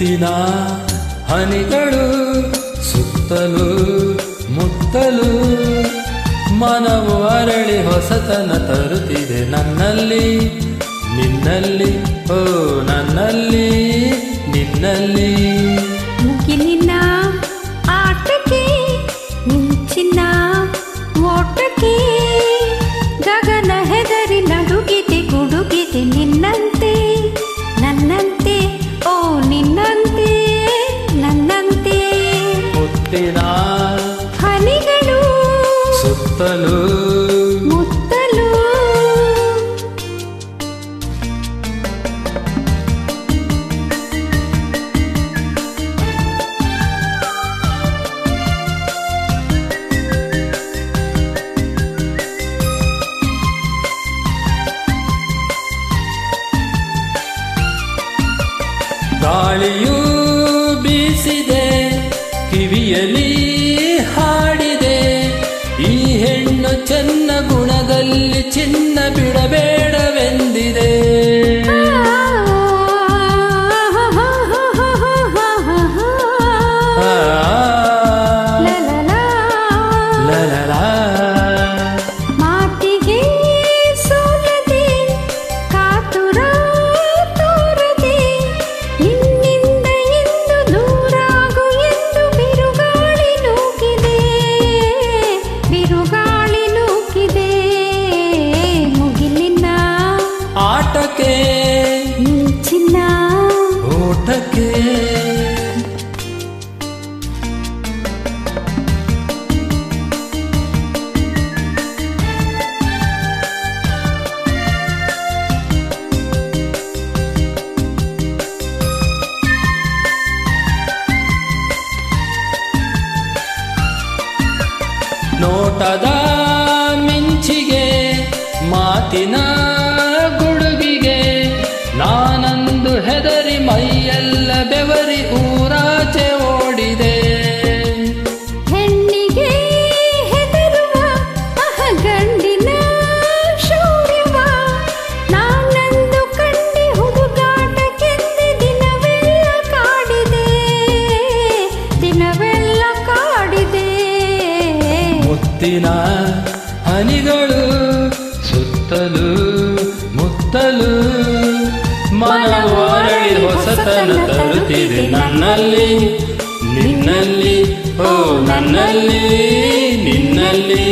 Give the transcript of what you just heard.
ಮುತ್ತಿನ ಹನಿಗಳು ಸುತ್ತಲೂ ಮುತ್ತಲು ಮನವು ಅರಳಿ ಹೊಸತನ ತರುತ್ತಿದೆ ನನ್ನಲ್ಲಿ ನಿನ್ನಲ್ಲಿ ಓ ನನ್ನಲ್ಲಿ ನಿನ್ನಲ್ಲಿ ಮುಗಿಲಿನ ಆಟಕ್ಕೆ ಮಿಂಚಿನ ಓಟಕ್ಕೆ ಗಗನ ಹೆದರಿ ನಡುಗಿದೆ ಗುಡುಗಿದೆ ನಿನ್ನಂತೆ ನನ್ನಂತೆ ಓ ನಿನ್ನಂತೆ ನನ್ನಂತೆ ಮುತ್ತಿನ ಹನಿಗಳು ಸುತ್ತಲೂ ಮುತ್ತಲು ಗಾಳಿಯೂ ಬೀಸಿದೆ ಕಿವಿಯಲಿ ಹಾಡಿದೆ ಈ ಹೆಣ್ಣು ಚೆನ್ನ ಗುಣದಲ್ಲಿ ಚಿನ್ನ ಬಿಡಬೇಡವೆಂದಿದೆ ಮಾತಿಗೆ ಸೋಲದೆ ಕಾತುರ ತೋರದೆ ನಿನ್ನಿಂದ ಎಂದು ದೂರಾಗು ಎಂದು ಬಿರುಗಾಳಿ ನೂಕಿದೆ ಬಿರುಗಾಳಿ ನೂಕಿದೆ ಮುಗಿಲಿನ ಆಟಕ್ಕೆ ಮಿಂಚಿನ ಓಟಕ್ಕೆ ನೋಟದ ಮಿಂಚಿಗೆ ಮಾತಿನ ಗುಡುಗಿಗೆ ನಾನಂದು ಹೆದರಿ ಮೈಯೆಲ್ಲ ಬೆವರಿ ಊರಾಚೆ ಓಡಿದೆ ಹೆಣ್ಣಿಗೆ ಹೆದರುವ ಗಂಡಿನ ಶೌರ್ಯವ ನಾನಂದು ಕಂಡೆ ಹುಡುಗಾಟಕ್ಕೆಂದೆ ದಿನವೆಲ್ಲ ಕಾಡಿದೆ ದಿನವೆಲ್ಲ ಕಾಡಿದೆ ಮುತ್ತಿನ ಹನಿಗಳು ಸುತ್ತಲೂ ಮುತ್ತಲು ಮನವು ಅರಳಿ ಹೊಸತನ ತರುತ್ತಿದೆ ನನ್ನಲ್ಲಿ ನಿನ್ನಲ್ಲಿ ಓ ನನ್ನಲ್ಲಿ ನಿನ್ನಲ್ಲಿ